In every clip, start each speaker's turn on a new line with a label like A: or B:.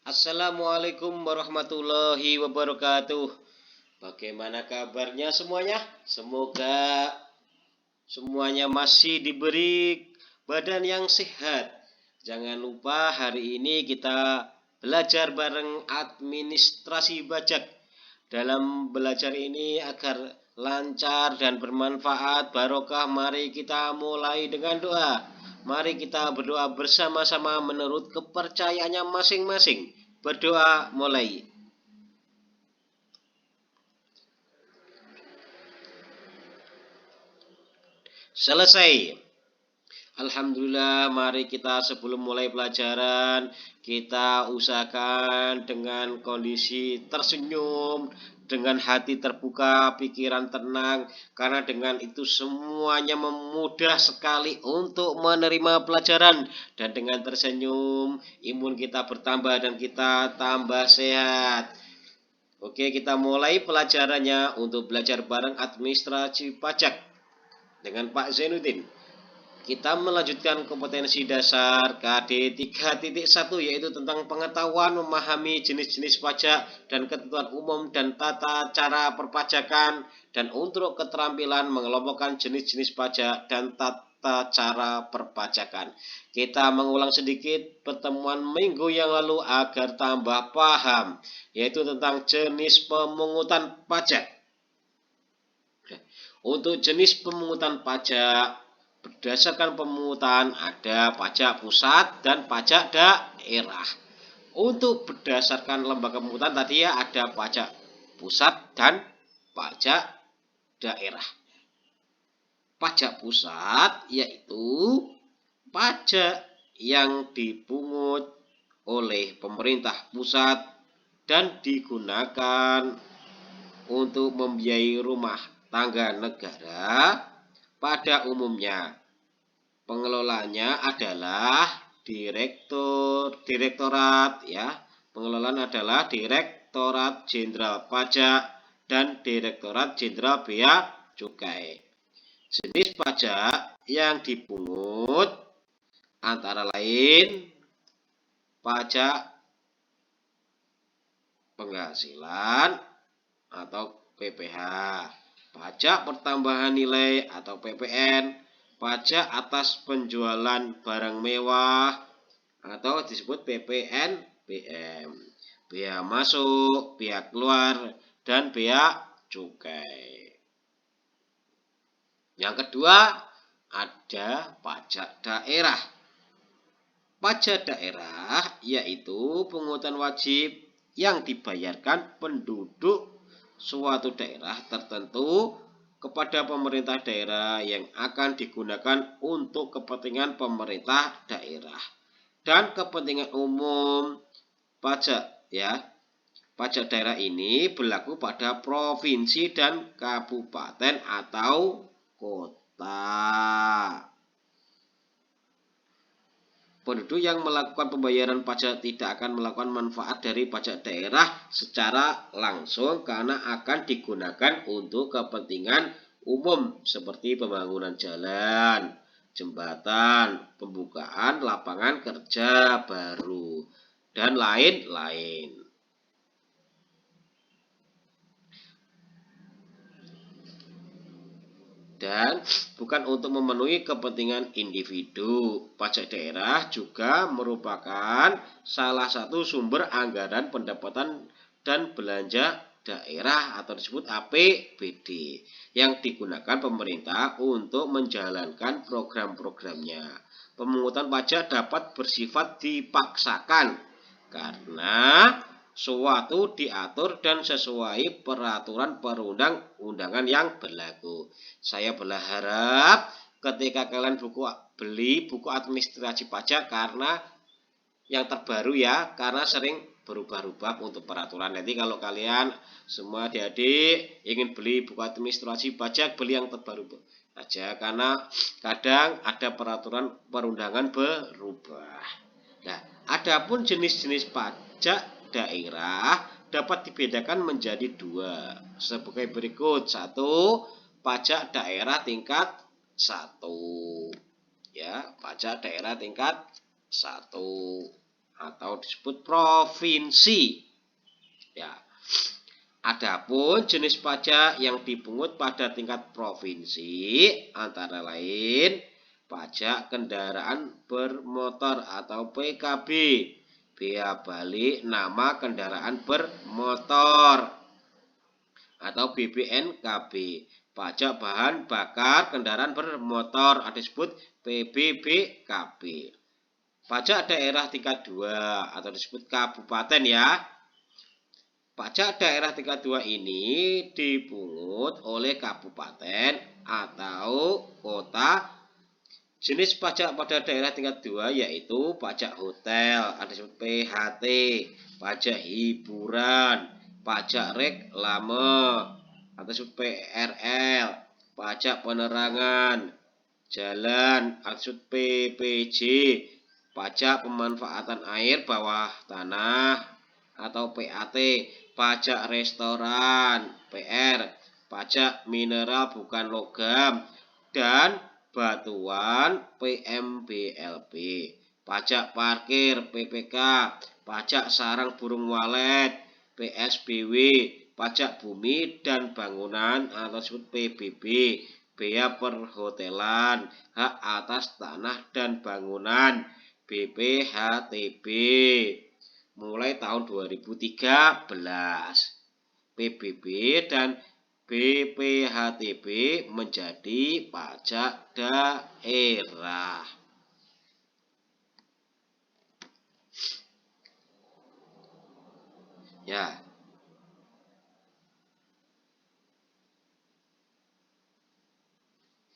A: Assalamualaikum warahmatullahi wabarakatuh. Bagaimana kabarnya semuanya? Semoga semuanya masih diberi badan yang sehat. Jangan lupa hari ini kita belajar bareng administrasi pajak. Dalam belajar ini agar lancar dan bermanfaat barokah, mari kita mulai dengan doa. Mari kita berdoa bersama-sama menurut kepercayaannya masing-masing. Berdoa mulai. Selesai. Alhamdulillah, mari kita sebelum mulai pelajaran, kita usahakan dengan kondisi tersenyum, dengan hati terbuka, pikiran tenang, karena dengan itu semuanya memudah sekali untuk menerima pelajaran. Dan dengan tersenyum, imun kita bertambah dan kita tambah sehat. Oke, kita mulai pelajarannya untuk belajar bareng administrasi pajak dengan Pak Zainuddin. Kita melanjutkan kompetensi dasar KD 3.1 yaitu tentang pengetahuan memahami jenis-jenis pajak dan ketentuan umum dan tata cara perpajakan, dan untuk keterampilan mengelompokkan jenis-jenis pajak dan tata cara perpajakan. Kita mengulang sedikit pertemuan minggu yang lalu agar tambah paham, yaitu tentang jenis pemungutan pajak. Untuk jenis pemungutan pajak, berdasarkan pemungutan ada pajak pusat dan pajak daerah. Untuk berdasarkan lembaga pemungutan tadi ya ada pajak pusat dan pajak daerah. Pajak pusat yaitu pajak yang dipungut oleh pemerintah pusat dan digunakan untuk membiayai rumah tangga negara. Pada umumnya pengelolanya adalah direktorat ya. Pengelolaan adalah Direktorat Jenderal Pajak dan Direktorat Jenderal Bea Cukai. Jenis pajak yang dipungut antara lain pajak penghasilan atau PPh, pajak pertambahan nilai atau PPN, pajak atas penjualan barang mewah atau disebut PPNBM, bea masuk, bea keluar, dan bea cukai. Yang kedua ada pajak daerah. Pajak daerah yaitu pungutan wajib yang dibayarkan penduduk suatu daerah tertentu kepada pemerintah daerah yang akan digunakan untuk kepentingan pemerintah daerah dan kepentingan umum. Pajak ya, pajak daerah ini berlaku pada provinsi dan kabupaten atau kota. Penduduk yang melakukan pembayaran pajak tidak akan melakukan manfaat dari pajak daerah secara langsung karena akan digunakan untuk kepentingan umum seperti pembangunan jalan, jembatan, pembukaan lapangan kerja baru, dan lain-lain. Dan bukan untuk memenuhi kepentingan individu. Pajak daerah juga merupakan salah satu sumber anggaran pendapatan dan belanja daerah atau disebut APBD yang digunakan pemerintah untuk menjalankan program-programnya. Pemungutan pajak dapat bersifat dipaksakan karena suatu diatur dan sesuai peraturan perundang-undangan yang berlaku. Saya berharap ketika kalian beli buku administrasi pajak karena yang terbaru ya, karena sering berubah-ubah untuk peraturan. Nanti kalau kalian semua adik-adik ingin beli buku administrasi pajak, beli yang terbaru aja karena kadang ada peraturan perundangan berubah. Nah, adapun jenis-jenis pajak daerah dapat dibedakan menjadi dua sebagai berikut. Satu, pajak daerah tingkat 1 ya, pajak daerah tingkat 1 atau disebut provinsi. Ya. Adapun jenis pajak yang dipungut pada tingkat provinsi antara lain pajak kendaraan bermotor atau PKB, bea balik nama kendaraan bermotor atau BBNKB, pajak bahan bakar kendaraan bermotor atau disebut PBBKB. Pajak daerah tingkat 2 atau disebut kabupaten ya. Pajak daerah tingkat 2 ini dipungut oleh kabupaten atau kota. Jenis pajak pada daerah tingkat 2 yaitu pajak hotel, ada disebut PHT, pajak hiburan, pajak reklame, atau disebut PRL, pajak penerangan jalan, atau disebut PPJ, pajak pemanfaatan air bawah tanah atau PAT, pajak restoran, PR, pajak mineral bukan logam, dan batuan, PMBLB, pajak parkir, PPK, pajak sarang burung walet, PSBW, pajak bumi dan bangunan atau disebut PBB, bea perhotelan, hak atas tanah dan bangunan, BPHTB. Mulai tahun 2013, PBB dan BPHTB menjadi pajak daerah. Ya.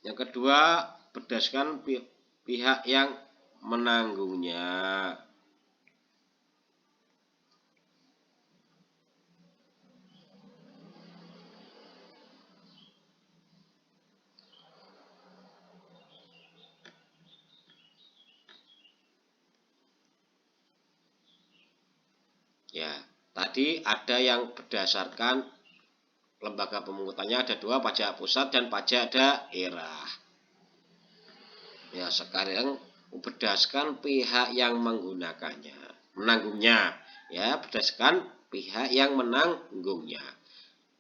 A: Yang kedua, berdasarkan pihak yang menanggungnya. Ya, tadi ada yang berdasarkan lembaga pemungutannya ada 2, pajak pusat dan pajak daerah. Ya, sekarang berdasarkan pihak yang menanggungnya. Ya, berdasarkan pihak yang menanggungnya.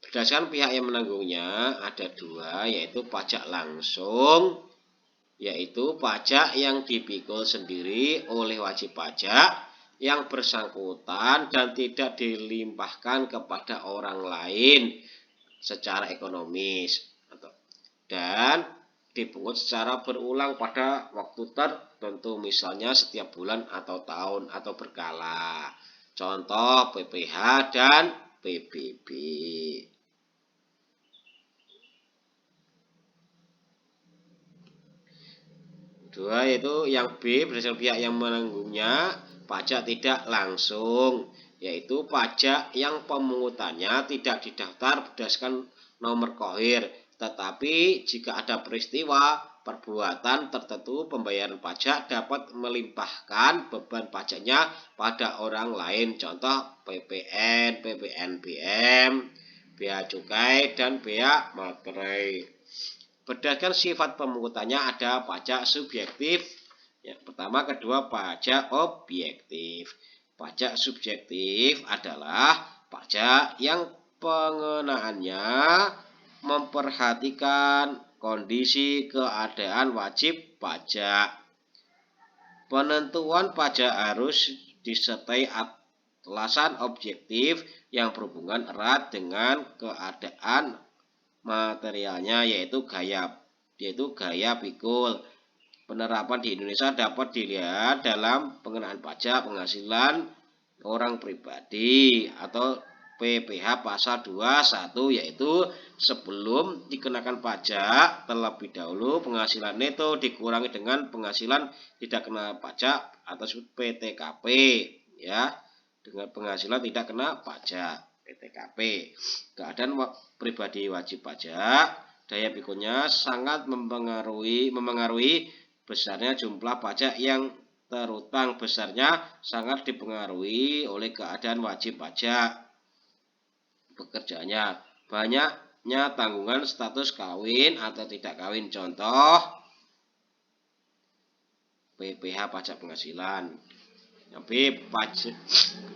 A: Berdasarkan pihak yang menanggungnya ada 2, yaitu pajak langsung, yaitu pajak yang dipikul sendiri oleh wajib pajak yang bersangkutan dan tidak dilimpahkan kepada orang lain secara ekonomis, dan dipungut secara berulang pada waktu tertentu, misalnya setiap bulan atau tahun atau berkala. Contoh PPh dan PBB. Dua, yaitu yang B, berdasarkan pihak yang menanggungnya, pajak tidak langsung, yaitu pajak yang pemungutannya tidak didaftar berdasarkan nomor KOIR, tetapi jika ada peristiwa perbuatan tertentu, pembayaran pajak dapat melimpahkan beban pajaknya pada orang lain. Contoh PPN, PPNBM, bea cukai, dan bea materai. Berdasarkan sifat pemungutannya ada pajak subjektif. Yang pertama, kedua, pajak objektif. Pajak subjektif adalah pajak yang pengenaannya memperhatikan kondisi keadaan wajib pajak. Penentuan pajak harus disertai alasan objektif yang berhubungan erat dengan keadaan materialnya, yaitu gaya pikul. Penerapan di Indonesia dapat dilihat dalam pengenaan pajak penghasilan orang pribadi atau PPh pasal 21, yaitu sebelum dikenakan pajak terlebih dahulu penghasilan neto dikurangi dengan penghasilan tidak kena pajak atau PTKP, ya, dengan penghasilan tidak kena pajak PTKP. Keadaan pribadi wajib pajak, daya pikulnya sangat mempengaruhi besarnya jumlah pajak yang terutang. Besarnya sangat dipengaruhi oleh keadaan wajib pajak, pekerjaannya, banyaknya tanggungan status kawin atau tidak kawin. Contoh PPh pajak penghasilan. Yang B,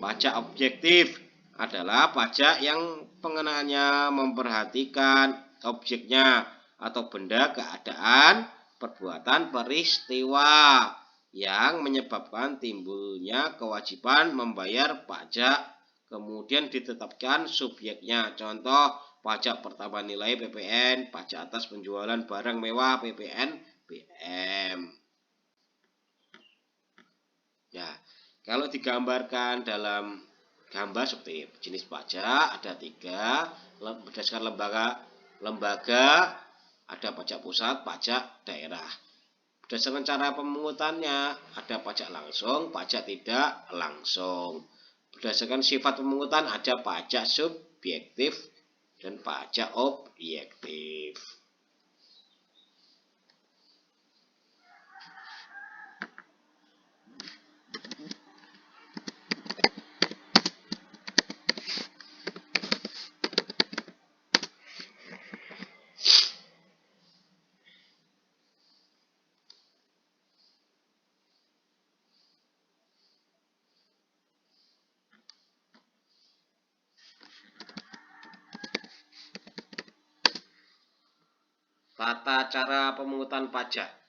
A: pajak objektif adalah pajak yang pengenaannya memperhatikan objeknya atau benda, keadaan, perbuatan, peristiwa yang menyebabkan timbulnya kewajiban membayar pajak, kemudian ditetapkan subjeknya. Contoh, pajak pertambahan nilai PPN, pajak atas penjualan barang mewah PPNBM. Ya, kalau digambarkan dalam gambar seperti jenis pajak ada 3 berdasarkan lembaga ada pajak pusat, pajak daerah. Berdasarkan cara pemungutannya ada pajak langsung, pajak tidak langsung. Berdasarkan sifat pemungutan ada pajak subjektif dan pajak objektif. Tata cara pemungutan pajak.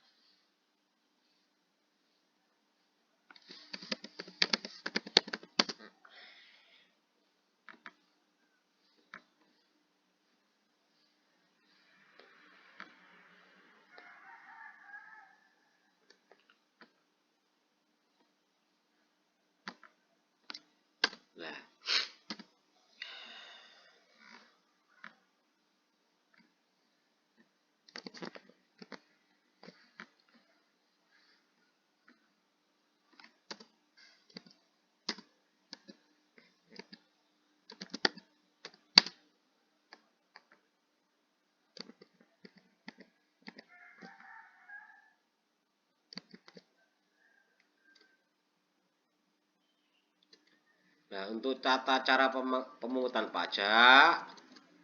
A: Nah, untuk tata cara pemungutan pajak,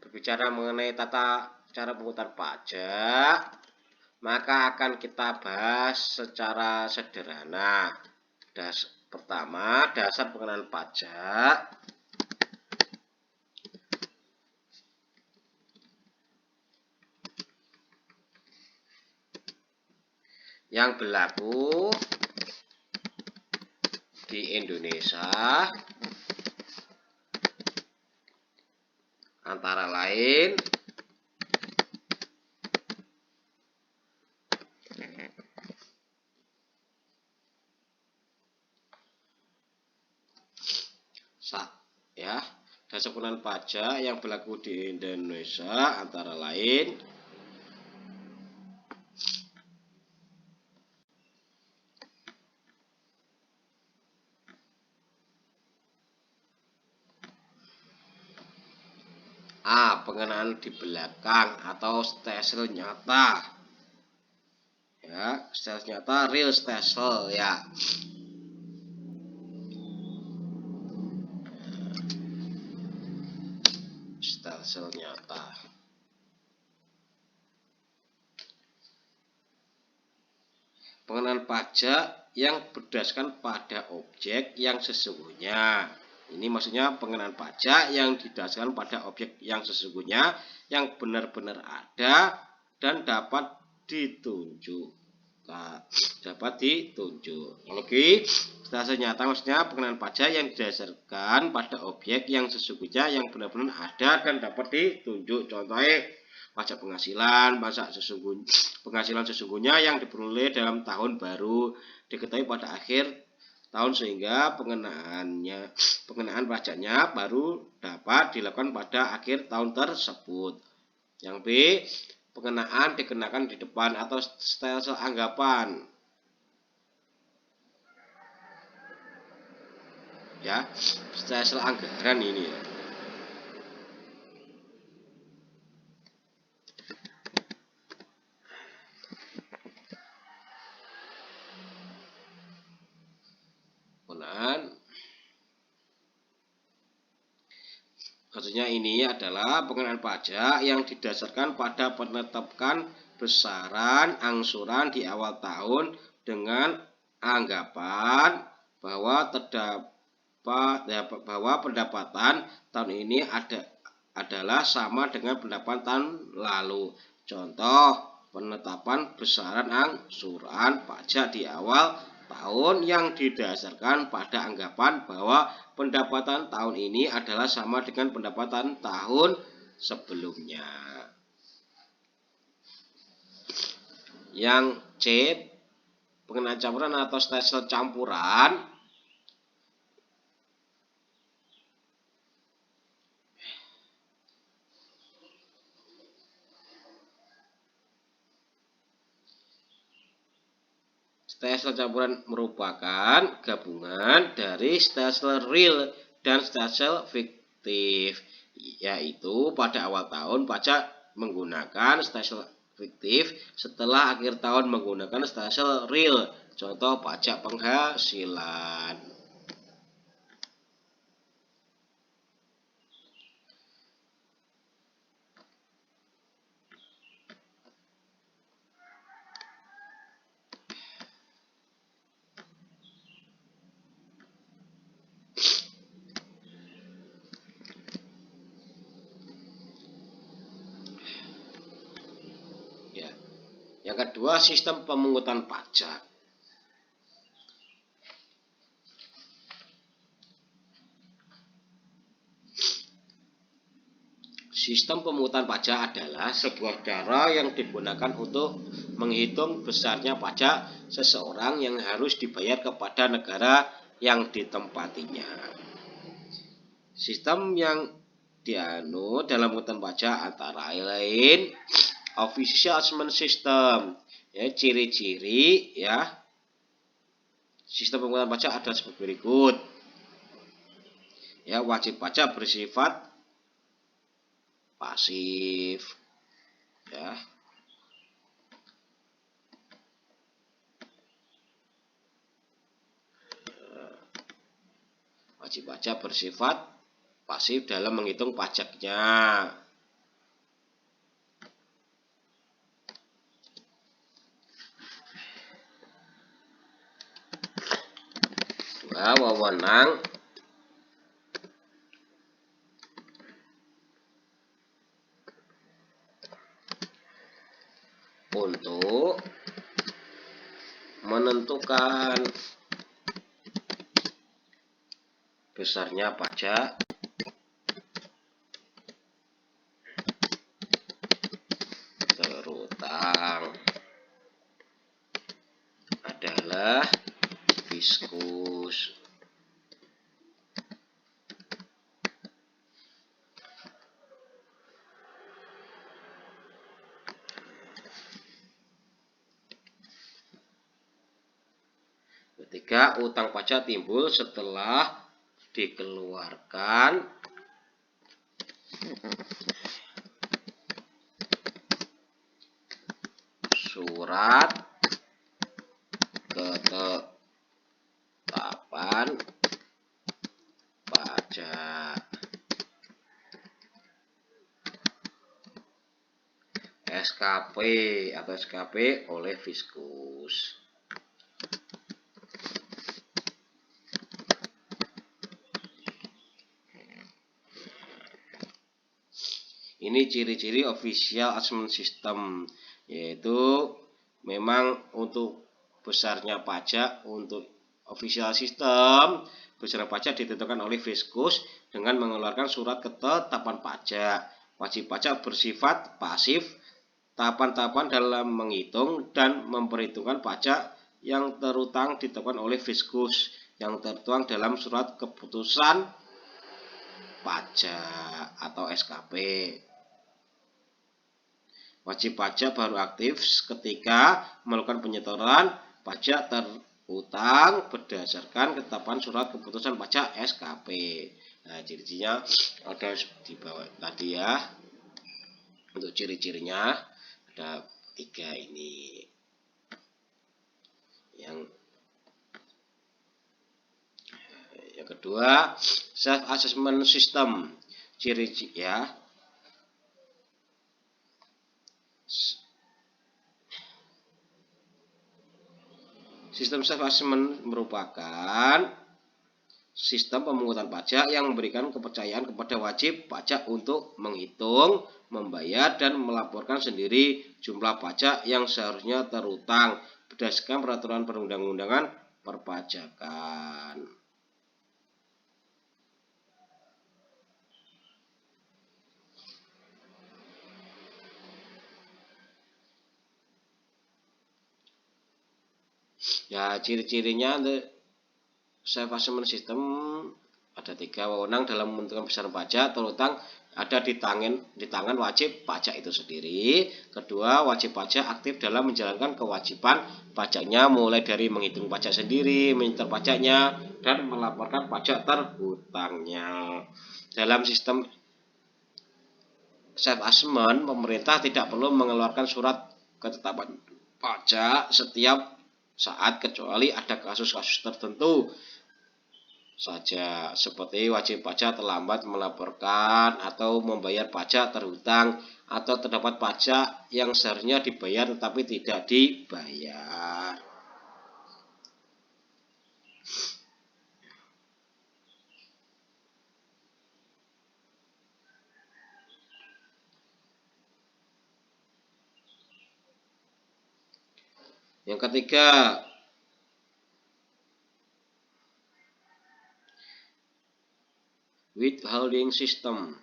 A: berbicara mengenai tata cara pemungutan pajak, maka akan kita bahas secara sederhana. Pertama, dasar pengenaan pajak. Yang berlaku di Indonesia antara lain ya, dasar pengenaan pajak yang berlaku di Indonesia antara lain A. Pengenaan di belakang atau stelsel nyata. Ya, stelsel nyata, real stelsel ya. Stelsel nyata. Pengenaan pajak yang berdasarkan pada objek yang sesungguhnya. Ini maksudnya pengenaan pajak yang didasarkan pada objek yang sesungguhnya, yang benar-benar ada dan dapat ditunjuk. Lagi, stelsel nyata maksudnya pengenaan pajak yang didasarkan pada objek yang sesungguhnya, yang benar-benar ada dan dapat ditunjuk. Contohnya pajak penghasilan, penghasilan sesungguhnya yang diperoleh dalam tahun baru diketahui pada akhir tahun, sehingga pengenaan pajaknya baru dapat dilakukan pada akhir tahun tersebut. Yang B, pengenaan dikenakan di depan atau stelsel anggapan. Ya, stelsel anggaran ini ya. Maksudnya ini adalah pengenaan pajak yang didasarkan pada penetapan besaran angsuran di awal tahun dengan anggapan bahwa bahwa pendapatan tahun ini adalah sama dengan pendapatan tahun lalu. Contoh, penetapan besaran angsuran pajak di awal tahun yang didasarkan pada anggapan bahwa pendapatan tahun ini adalah sama dengan pendapatan tahun sebelumnya. Yang C, pengenaan campuran atau stelsel campuran. Stelsel campuran merupakan gabungan dari stelsel real dan stelsel fiktif, yaitu pada awal tahun pajak menggunakan stelsel fiktif, setelah akhir tahun menggunakan stelsel real. Contoh, pajak penghasilan. Yang kedua, sistem pemungutan pajak. Sistem pemungutan pajak adalah sebuah cara yang digunakan untuk menghitung besarnya pajak seseorang yang harus dibayar kepada negara yang ditempatinya. Sistem yang dianut dalam pemungutan pajak antara lain official assessment system. Ciri-ciri sistem pemungutan pajak adalah seperti berikut. Wajib pajak bersifat pasif. Wajib pajak bersifat pasif dalam menghitung pajaknya. Wewenang untuk menentukan besarnya pajak terutang adalah Fiskus. Ketiga, utang pajak timbul setelah dikeluarkan surat ketetapan pajak SKP atau SKP oleh Fiskus. Ini ciri-ciri official assessment system, yaitu memang untuk besarnya pajak untuk official system, besarnya pajak ditentukan oleh Fiskus dengan mengeluarkan surat ketetapan pajak. Wajib pajak bersifat pasif, tahapan-tahapan dalam menghitung dan memperhitungkan pajak yang terutang ditentukan oleh Fiskus yang tertuang dalam surat keputusan pajak atau SKP. Wajib pajak baru aktif ketika melakukan penyetoran pajak terutang berdasarkan ketetapan surat keputusan pajak SKP. Nah, ciri-cirinya ada di bawah tadi ya. Untuk ciri-cirinya ada 3 ini. Yang kedua, self assessment system. Ciri-ciri Sistem self assessment merupakan sistem pemungutan pajak yang memberikan kepercayaan kepada wajib pajak untuk menghitung, membayar, dan melaporkan sendiri jumlah pajak yang seharusnya terutang berdasarkan peraturan perundang-undangan perpajakan. Ya, ciri-cirinya self assessment system ada 3. Wewenang dalam menentukan besaran pajak terutang ada di tangan wajib pajak itu sendiri. Kedua, wajib pajak aktif dalam menjalankan kewajiban pajaknya mulai dari menghitung pajak sendiri, menyetor pajaknya, dan melaporkan pajak terhutangnya. Dalam sistem self assessment, pemerintah tidak perlu mengeluarkan surat ketetapan pajak setiap saat kecuali ada kasus-kasus tertentu saja, seperti wajib pajak terlambat melaporkan atau membayar pajak terhutang atau terdapat pajak yang seharusnya dibayar tetapi tidak dibayar. Yang ketiga, withholding system.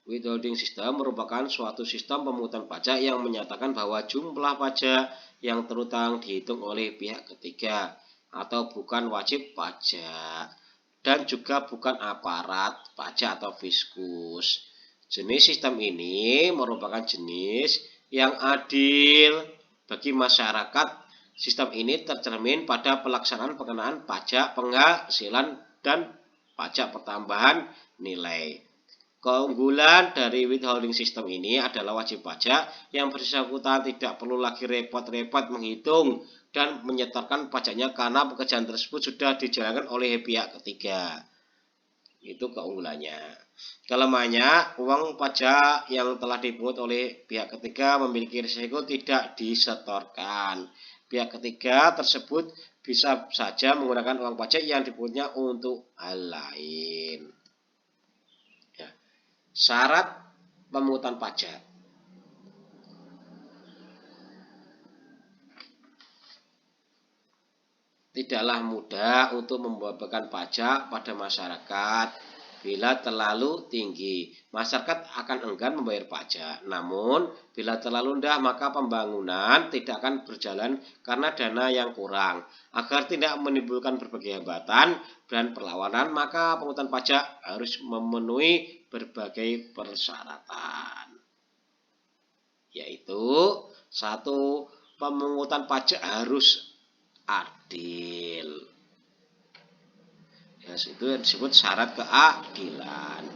A: Withholding system merupakan suatu sistem pemungutan pajak yang menyatakan bahwa jumlah pajak yang terutang dihitung oleh pihak ketiga atau bukan wajib pajak dan juga bukan aparat pajak atau fiskus. Jenis sistem ini merupakan jenis yang adil bagi masyarakat. Sistem ini tercermin pada pelaksanaan pengenaan pajak penghasilan dan pajak pertambahan nilai. Keunggulan dari withholding system ini adalah wajib pajak yang bersangkutan tidak perlu lagi repot-repot menghitung dan menyetorkan pajaknya karena pekerjaan tersebut sudah dijalankan oleh pihak ketiga. Itu keunggulannya. Kelemahannya, uang pajak yang telah dipungut oleh pihak ketiga memiliki risiko tidak disetorkan. Pihak ketiga tersebut bisa saja menggunakan uang pajak yang dipungutnya untuk hal lain. Ya. Syarat pemungutan pajak. Tidaklah mudah untuk membebankan pajak pada masyarakat. Bila terlalu tinggi, masyarakat akan enggan membayar pajak. Namun, bila terlalu rendah, maka pembangunan tidak akan berjalan karena dana yang kurang. Agar tidak menimbulkan berbagai hambatan dan perlawanan, maka pemungutan pajak harus memenuhi berbagai persyaratan. Yaitu, 1. Pemungutan pajak harus adil. Ya, itu yang disebut syarat keadilan.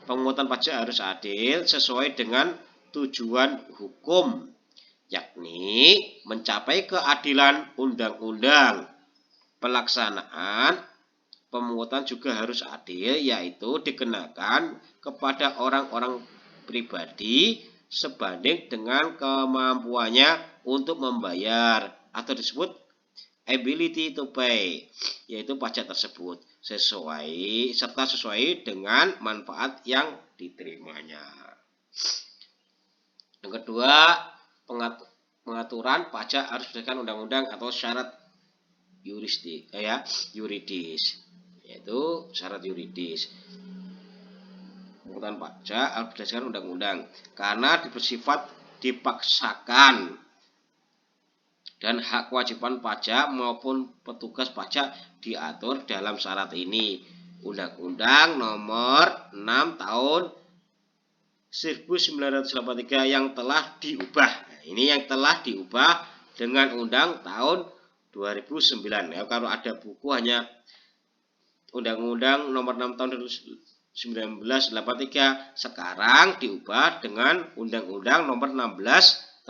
A: Pemungutan pajak harus adil sesuai dengan tujuan hukum, yakni mencapai keadilan undang-undang. Pelaksanaan pemungutan juga harus adil, yaitu dikenakan kepada orang-orang pribadi sebanding dengan kemampuannya untuk membayar atau disebut ability to pay, yaitu pajak tersebut sesuai dengan manfaat yang diterimanya. Yang kedua, pengaturan pajak harus berdasarkan undang-undang atau syarat yuridis, yaitu syarat yuridis. Pemungutan pajak harus berdasarkan undang-undang karena bersifat dipaksakan. Dan hak kewajiban pajak maupun petugas pajak diatur dalam syarat ini. Undang-Undang Nomor 6 Tahun 1983 yang telah diubah. Nah, ini yang telah diubah dengan Undang tahun 2009. Ya, kalau ada buku hanya Undang-Undang Nomor 6 Tahun 1983, sekarang diubah dengan Undang-Undang Nomor 16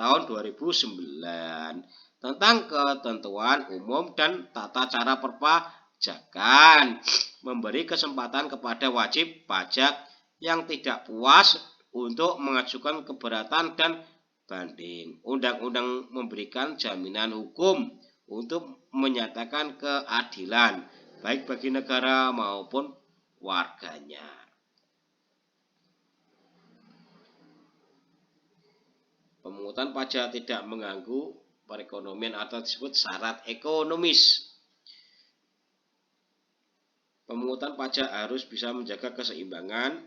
A: Tahun 2009. Tentang ketentuan umum dan tata cara perpajakan, memberi kesempatan kepada wajib pajak yang tidak puas untuk mengajukan keberatan dan banding. Undang-undang memberikan jaminan hukum untuk menyatakan keadilan baik bagi negara maupun warganya. Pemungutan pajak tidak mengganggu perekonomian atau disebut syarat ekonomis. Pemungutan pajak harus bisa menjaga keseimbangan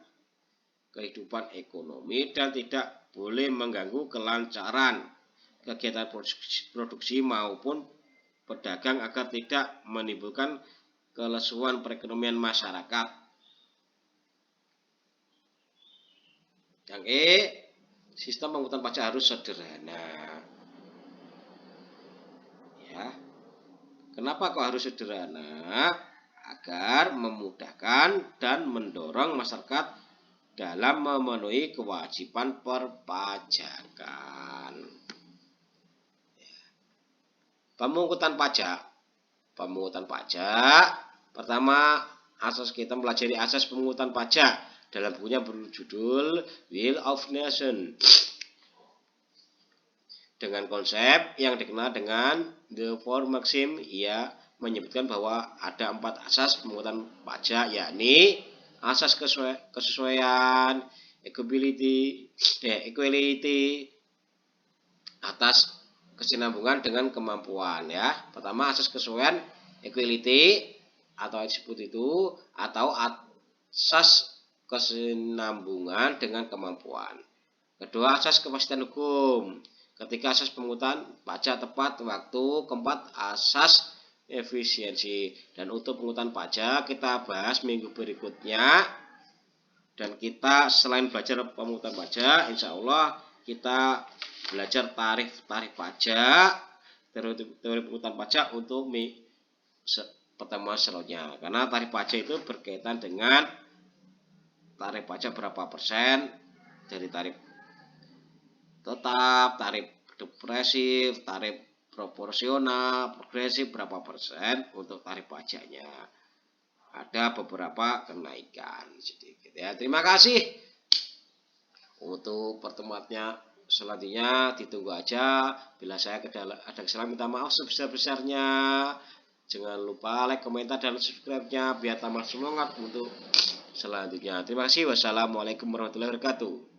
A: kehidupan ekonomi dan tidak boleh mengganggu kelancaran kegiatan produksi maupun pedagang agar tidak menimbulkan kelesuan perekonomian masyarakat. Yang sistem pemungutan pajak harus sederhana. Ya. Kenapa kok harus sederhana? Agar memudahkan dan mendorong masyarakat dalam memenuhi kewajiban perpajakan. Pemungutan pajak. Pertama, kita mempelajari asas pemungutan pajak dalam bukunya berjudul Will of Nation dengan konsep yang dikenal dengan The Four Maxim. Ia menyebutkan bahwa ada 4 asas pemungutan pajak, yakni asas kesesuaian, equality, atas kesinambungan dengan kemampuan, ya. Pertama, asas kesesuaian, equality atau disebut itu, atau asas kesinambungan dengan kemampuan. Kedua, asas kepastian hukum. Ketika asas pemungutan pajak tepat waktu. Keempat, asas efisiensi. Dan untuk pemungutan pajak kita bahas minggu berikutnya. Dan kita selain belajar pemungutan pajak, insya Allah kita belajar tarif pajak, teori pemungutan pajak untuk pertemuan selanjutnya. Karena tarif pajak itu berkaitan dengan tarif pajak berapa persen dari tarif tetap, tarif depresif, tarif proporsional, progresif berapa persen untuk tarif pajaknya. Ada beberapa kenaikan sedikit, ya. Terima kasih. Untuk pertemuannya selanjutnya ditunggu aja. Bila saya ada kesalahan minta maaf sebesar-besarnya. Jangan lupa like, komentar, dan subscribe-nya biar tambah semangat untuk selanjutnya. Terima kasih. Wassalamualaikum warahmatullahi wabarakatuh.